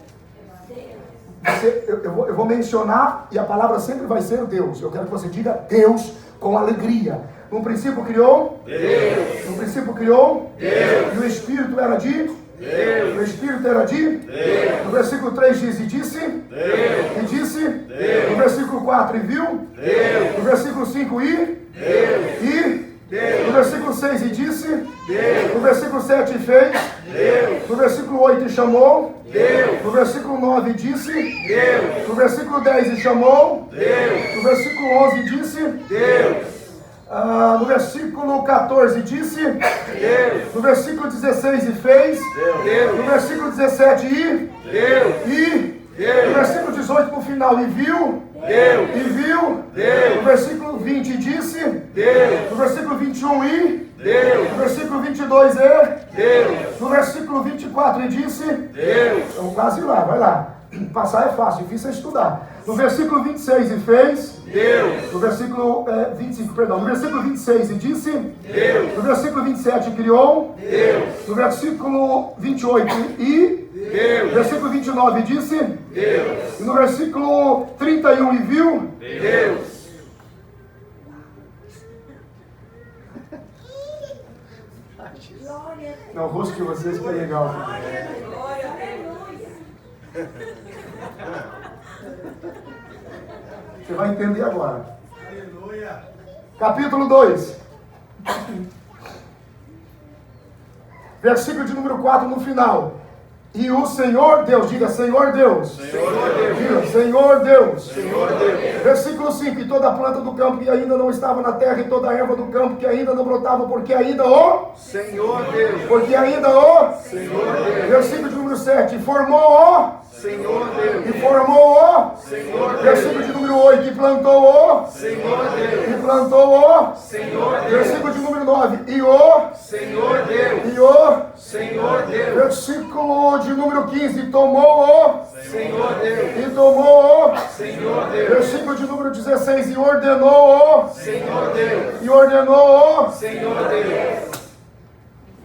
Eu vou mencionar e a palavra sempre vai ser Deus. Eu quero que você diga Deus com alegria. No princípio criou Deus. No princípio criou Deus. E o Espírito era de Deus. O Espírito era de Deus. No versículo 3 diz: e disse Deus. E disse Deus. No versículo 4: e viu Deus. No versículo 5: e Deus. E Deus. No versículo 6: e disse Deus. No versículo 7: e fez Deus. No versículo 8: e chamou Deus. No versículo 9: disse Deus. No versículo 10: e chamou Deus. No versículo 11: disse Deus. No versículo 14 disse Deus. No versículo 16: e fez Deus. No versículo 17: e Deus. E Deus. No versículo 18 no final: e viu Deus. E viu Deus. No versículo 20 disse Deus. No versículo 21: e Deus. No versículo 22: e Deus. No versículo 24: e disse Deus. Estamos quase lá, vai lá. Passar é fácil, difícil é estudar. No versículo 26: e fez Deus. No versículo 25, perdão. No versículo 26: e disse Deus. No versículo 27: criou Deus. No versículo 28: e Deus. No versículo 29: disse Deus. E no versículo 31: e viu Deus. Não, o rosto de vocês que é legal. Você vai entender agora. Aleluia. Capítulo 2. Versículo de número 4 no final. E o Senhor Deus, diga Senhor Deus. Senhor Deus. Diga Senhor Deus. Senhor Deus. Versículo 5. E toda a planta do campo que ainda não estava na terra, e toda a erva do campo que ainda não brotava, porque ainda o Senhor Deus. Porque ainda o Senhor Deus. Versículo de número 7. Formou o Senhor Deus. E formou o Senhor Deus. Versículo de número 8. E plantou o Senhor Deus. E plantou o Senhor Deus. Versículo de número 9. E o Senhor Deus. E o Senhor Deus. Versículo de número 15. Tomou o Senhor Deus. E tomou o Senhor Deus. Versículo de número 16. E ordenou o Senhor Deus. E ordenou o Senhor Deus.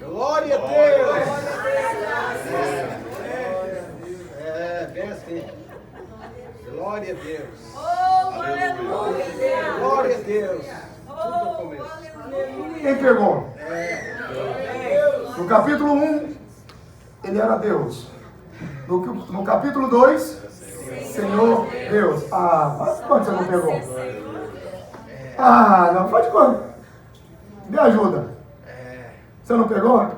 Glória a Deus. Bem assim. Glória a Deus. pegou? No capítulo 1, ele era Deus. No capítulo 2, Senhor Deus. Mas quando você não pegou? Não, faz de quando? Me ajuda. Você não pegou?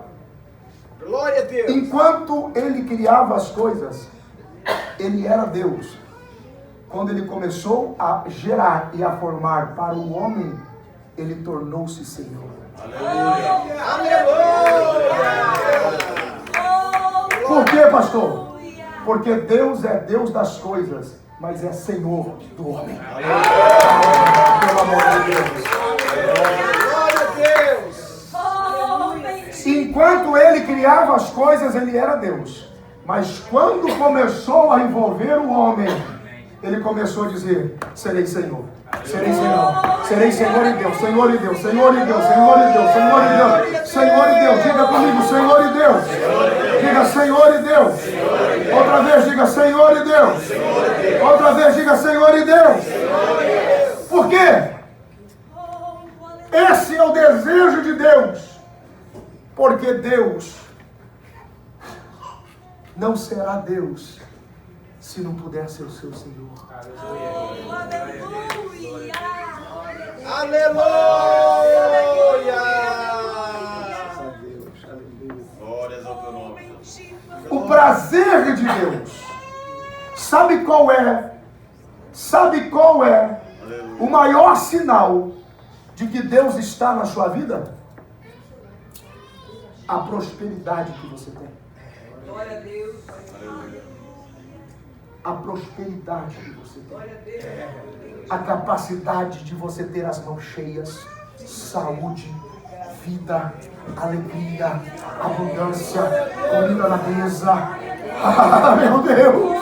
Glória a Deus. Enquanto ele criava as coisas, ele era Deus. Quando ele começou a gerar e a formar para o homem, ele tornou-se Senhor. Aleluia. Aleluia. Por quê, pastor? Porque Deus é Deus das coisas, mas é Senhor do homem. Pelo amor de Deus. Glória a Deus. Enquanto ele criava as coisas, ele era Deus. Mas quando começou a envolver o homem, ele começou a dizer: serei Senhor. Serei Senhor. Serei Senhor e Deus. Senhor e Deus. Senhor e Deus. Senhor e Deus. Senhor e Deus. Senhor e Deus. Diga comigo: Senhor e Deus. Diga Senhor e Deus. Outra vez diga Senhor e Deus. Outra vez diga Senhor e Deus. Por quê? Esse é o desejo de Deus. Porque Deus não será Deus se não puder ser o seu Senhor. Aleluia. Glórias ao teu nome. O prazer de Deus. Sabe qual é? Sabe qual é o maior sinal de que Deus está na sua vida? A prosperidade que você tem. Glória a Deus. A prosperidade que você tem. A capacidade de você ter as mãos cheias, saúde, vida, alegria, abundância, comida na mesa. Meu Deus!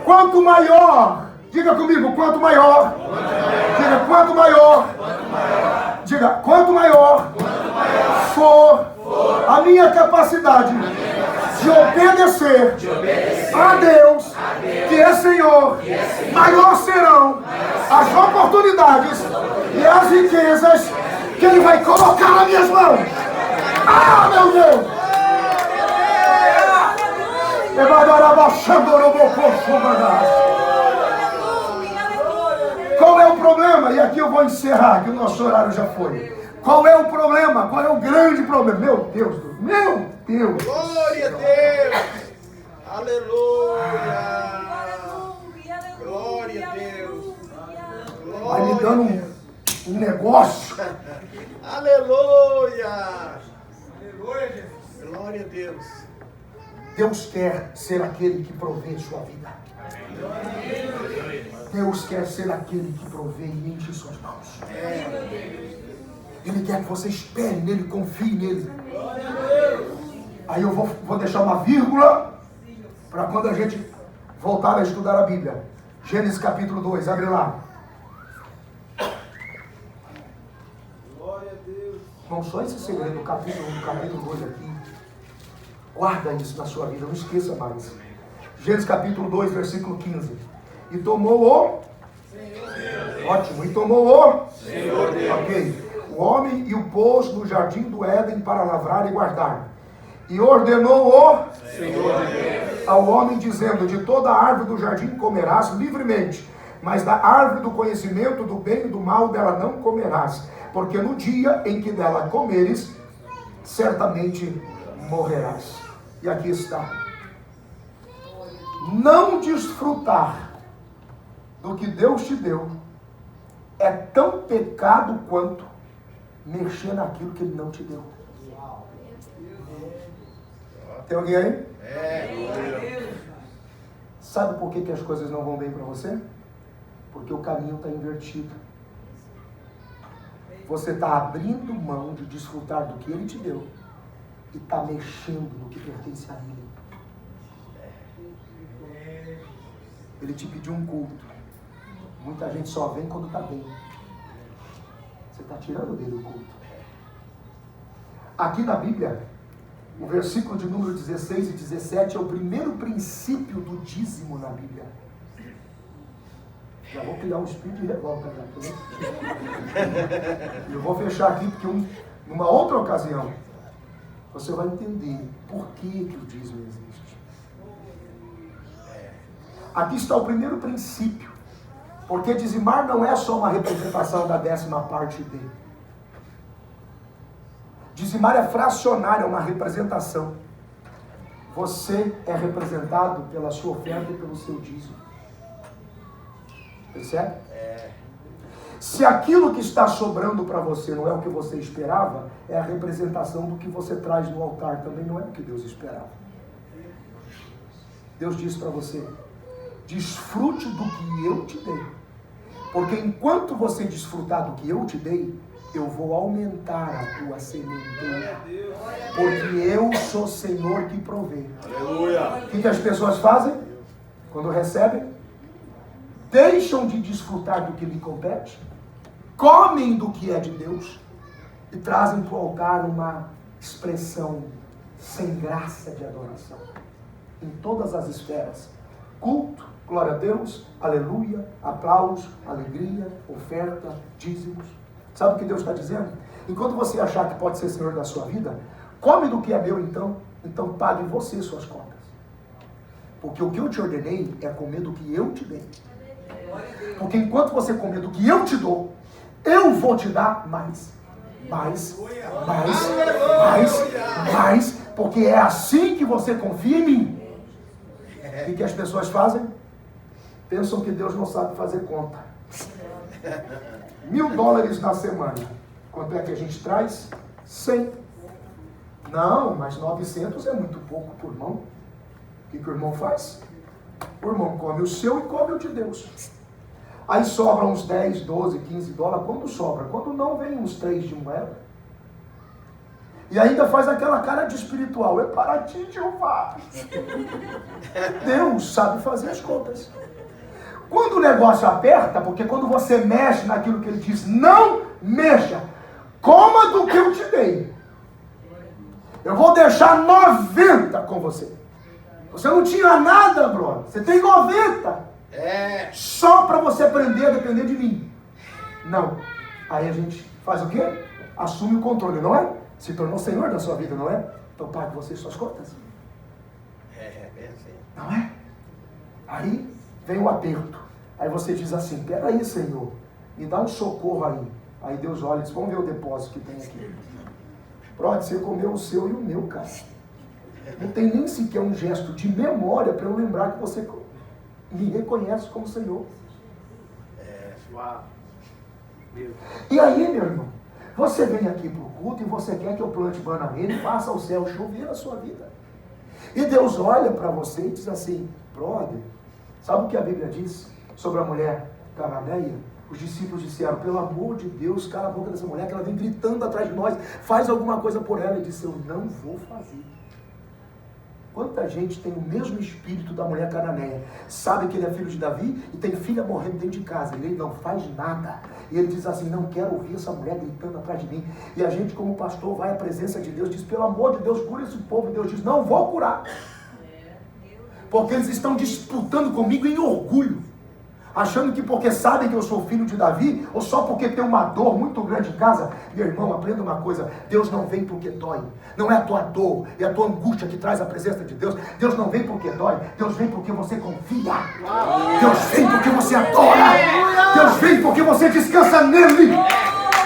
Quanto maior, diga comigo, quanto maior, diga quanto maior, diga quanto maior for a minha capacidade de obedecer a Deus, que é Senhor, maior serão as oportunidades e as riquezas que Ele vai colocar nas minhas mãos. Meu Deus! Qual é o problema? E aqui eu vou encerrar, que o nosso horário já foi. Qual é o problema? Qual é o grande problema? Meu Deus! Meu Deus! Glória a Deus! Aleluia! Glória a Deus! Vai me dando um negócio. Aleluia! Glória a Deus! Deus quer ser aquele que provê sua vida. Deus quer ser aquele que provê e enche suas mãos. Ele quer que você espere nele, confie nele. Aí eu vou deixar uma vírgula para quando a gente voltar a estudar a Bíblia. Gênesis capítulo 2, abre lá. Não só esse segredo do capítulo 1, do capítulo 2 aqui. Guarda isso na sua vida, não esqueça mais. Gênesis capítulo 2, versículo 15. E tomou o Senhor. Ótimo. E tomou o Senhor Deus. Ok. O homem e o pôs no jardim do Éden para lavrar e guardar. E ordenou o Senhor Deus ao homem, dizendo: de toda a árvore do jardim comerás livremente, mas da árvore do conhecimento do bem e do mal dela não comerás, porque no dia em que dela comeres, certamente morrerás. E aqui está. Não desfrutar do que Deus te deu é tão pecado quanto mexer naquilo que Ele não te deu. Tem alguém aí? Sabe por que as coisas não vão bem para você? Porque o caminho está invertido. Você está abrindo mão de desfrutar do que Ele te deu e está mexendo no que pertence a Ele. Ele te pediu um culto. Muita gente só vem quando está bem. Você está tirando dele o culto. Aqui na Bíblia, o versículo de número 16 e 17 é o primeiro princípio do dízimo na Bíblia. Já vou criar um espírito de revolta. Eu vou fechar aqui porque numa outra ocasião você vai entender por que o dízimo existe. Aqui está o primeiro princípio. Porque dizimar não é só uma representação da 10ª parte dele. Dizimar é fracionar, é uma representação. Você é representado pela sua oferta e pelo seu dízimo. Percebe? Se aquilo que está sobrando para você não é o que você esperava, é a representação do que você traz no altar, também não é o que Deus esperava. Deus diz para você: desfrute do que eu te dei. Porque enquanto você desfrutar do que eu te dei, eu vou aumentar a tua sementeira. Porque eu sou Senhor que provê. Aleluia. O que as pessoas fazem quando recebem? Deixam de desfrutar do que lhe compete, comem do que é de Deus e trazem para o altar uma expressão sem graça de adoração. Em todas as esferas. Culto, glória a Deus, aleluia, aplauso, alegria, oferta, dízimos. Sabe o que Deus está dizendo? Enquanto você achar que pode ser Senhor da sua vida, come do que é meu então pague você suas contas. Porque o que eu te ordenei é comer do que eu te dei. Porque enquanto você comer do que eu te dou, eu vou te dar mais, porque é assim que você confia em mim. O que as pessoas fazem? Pensam que Deus não sabe fazer conta. $1.000 na semana. Quanto é que a gente traz? 100. Não, mas 900 é muito pouco por irmão. O que o irmão faz? O irmão come o seu e come o de Deus. Aí sobra uns 10, 12, 15 dólares. Quando sobra? Quando não, vem uns 3 de moeda. E ainda faz aquela cara de espiritual. É para ti, Jeová. Deus sabe fazer as contas. Quando o negócio aperta, porque quando você mexe naquilo que ele diz, não mexa. Coma do que eu te dei. Eu vou deixar 90 com você. Você não tinha nada, brother. Você tem 90. Só para você aprender a depender de mim. Não. Aí a gente faz o quê? Assume o controle, não é? Se tornou Senhor da sua vida, não é? Então pague você suas contas. Não é? Aí vem o aperto. Aí você diz assim: peraí, Senhor, me dá um socorro aí. Aí Deus olha e diz: vamos ver o depósito que tem aqui. Brother, você comeu o seu e o meu, cara. Não tem nem sequer um gesto de memória para eu lembrar que você me reconhece como Senhor. E aí, meu irmão, você vem aqui para o culto e você quer que eu plante bananeira e faça o céu chover na sua vida. E Deus olha para você e diz assim: brother, sabe o que a Bíblia diz sobre a mulher cananeia? Os discípulos disseram: pelo amor de Deus, cala a boca dessa mulher, que ela vem gritando atrás de nós, faz alguma coisa por ela. Ele disse: eu não vou fazer. Quanta gente tem o mesmo espírito da mulher cananeia, sabe que ele é filho de Davi e tem filha morrendo dentro de casa, ele não faz nada. E ele diz assim: não quero ouvir essa mulher gritando atrás de mim. E a gente, como pastor, vai à presença de Deus, diz: pelo amor de Deus, cura esse povo. E Deus diz: não vou curar. Porque eles estão disputando comigo em orgulho, achando que porque sabem que eu sou filho de Davi, ou só porque tem uma dor muito grande em casa. Meu irmão, aprenda uma coisa: Deus não vem porque dói. Não é a tua dor, é a tua angústia que traz a presença de Deus. Deus não vem porque dói, Deus vem porque você confia. Deus vem porque você adora. Deus vem porque você descansa nele.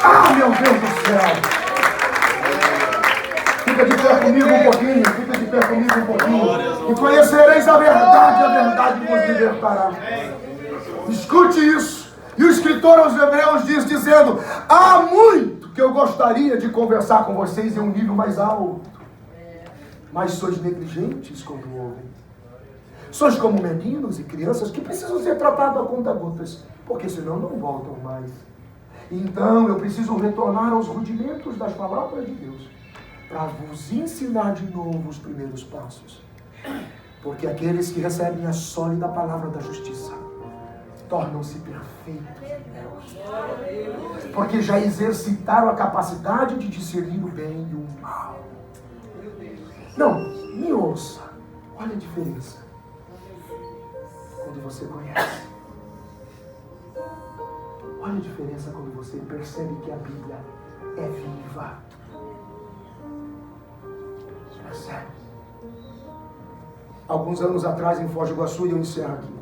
Ah, meu Deus do céu! Fica de pé comigo um pouquinho, fica de pé comigo um pouquinho. E conhecereis a verdade vos libertará. Escute isso. E o escritor aos Hebreus diz, dizendo: há muito que eu gostaria de conversar com vocês em um nível mais alto, mas sois negligentes quando ouvem. Sois como meninos e crianças que precisam ser tratados a conta-gotas, porque senão não voltam mais. Então eu preciso retornar aos rudimentos das palavras de Deus, para vos ensinar de novo os primeiros passos. Porque aqueles que recebem a sólida palavra da justiça tornam-se perfeitos em Deus. Porque já exercitaram a capacidade de discernir o bem e o mal. Não, me ouça. Olha a diferença. Quando você conhece. Olha a diferença quando você percebe que a Bíblia é viva. Percebe? Alguns anos atrás, em Foz do Iguaçu, e eu encerro aqui,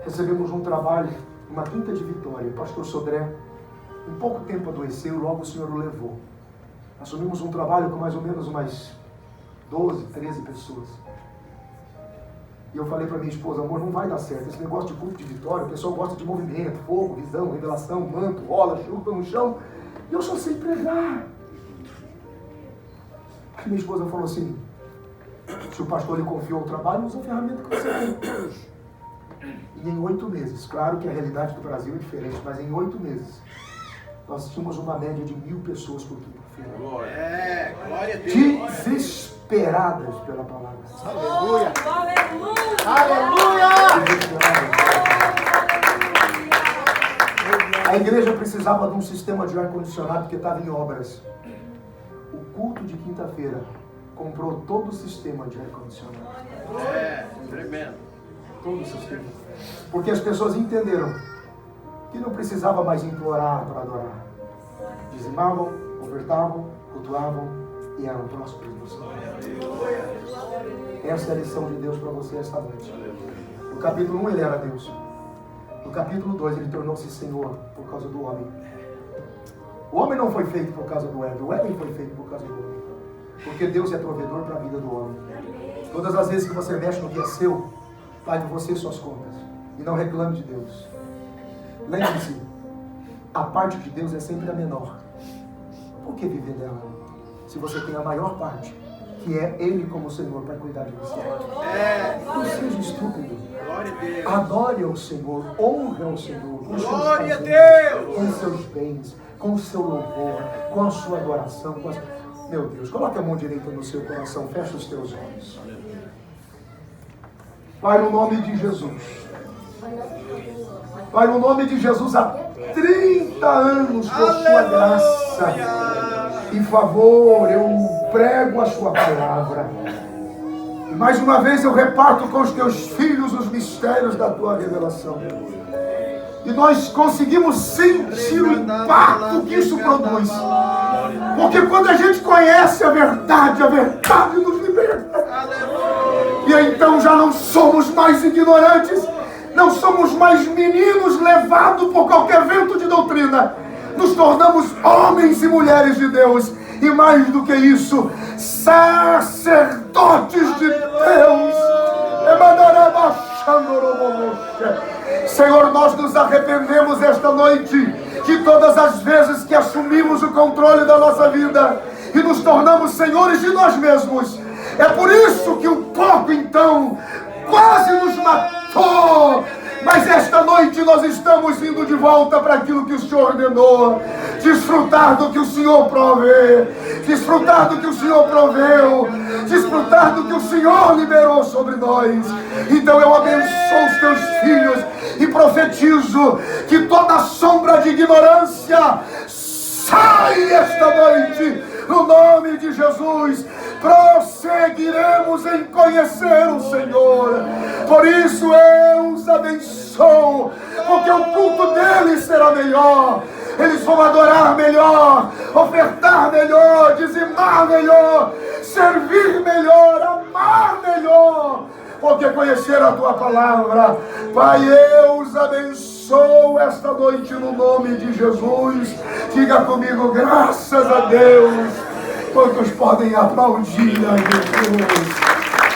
recebemos um trabalho, uma quinta de Vitória. O pastor Sodré, em pouco tempo adoeceu, logo o Senhor o levou. Assumimos um trabalho com mais ou menos umas 12, 13 pessoas. E eu falei para minha esposa, amor, não vai dar certo. Esse negócio de culto de vitória, o pessoal gosta de movimento, fogo, visão, revelação, manto, rola, chuva no chão. E eu só sei pregar. Aí minha esposa falou assim, se o pastor lhe confiou o trabalho, usa a ferramenta que você tem. E em 8 meses, claro que a realidade do Brasil é diferente, mas em 8 meses, nós tínhamos uma média de 1.000 pessoas por quinta-feira. Glória a Deus. Desesperadas pela palavra. Aleluia. Aleluia. A igreja precisava de um sistema de ar-condicionado porque estava em obras. O culto de quinta-feira comprou todo o sistema de ar-condicionado. Tremendo. Todo o sistema. Porque as pessoas entenderam que não precisava mais implorar para adorar. Dizimavam, ofertavam, cultuavam e eram prósperos do Senhor. Essa é a lição de Deus para você esta noite. No capítulo 1 ele era Deus. No capítulo 2 ele tornou-se Senhor por causa do homem. O homem não foi feito por causa do Éden. O Éden foi feito por causa do homem. Porque Deus é provedor para a vida do homem. Todas as vezes que você mexe no que é seu, pague você suas contas. E não reclame de Deus. Lembre-se, a parte de Deus é sempre a menor. Por que viver dela? Se você tem a maior parte, que é Ele como Senhor para cuidar de você. Não seja estúpido. Glória a Deus. Adore ao Senhor, honre ao Senhor. Com Glória a seus Deus. com seus bens, com o seu louvor, com a sua adoração. Meu Deus, coloque a mão direita no seu coração, fecha os teus olhos. Pai, no nome de Jesus. Pai, no nome de Jesus, há 30 anos, por sua graça e favor, eu prego a sua palavra. E mais uma vez eu reparto com os teus filhos os mistérios da tua revelação. E nós conseguimos sentir o impacto que isso produz. Porque quando a gente conhece a verdade nos liberta. E então já não somos mais ignorantes, não somos mais meninos levados por qualquer vento de doutrina. Nos tornamos homens e mulheres de Deus. E mais do que isso, sacerdotes de Deus. Senhor, nós nos arrependemos esta noite de todas as vezes que assumimos o controle da nossa vida e nos tornamos senhores de nós mesmos. É por isso que o pouco então quase nos matou. Mas esta noite nós estamos indo de volta para aquilo que o Senhor ordenou. Desfrutar do que o Senhor provê. Desfrutar do que o Senhor proveu. Desfrutar do que o Senhor liberou sobre nós. Então eu abençoo os teus filhos e profetizo que toda sombra de ignorância sai esta noite. No nome de Jesus, prosseguiremos em conhecer o Senhor. Por isso eu os abençoo, porque o culto deles será melhor. Eles vão adorar melhor, ofertar melhor, dizimar melhor, servir melhor, amar melhor, porque conheceram a tua palavra. Pai, eu os abençoo esta noite no nome de Jesus. Diga comigo, graças a Deus. Quantos podem aplaudir a Jesus?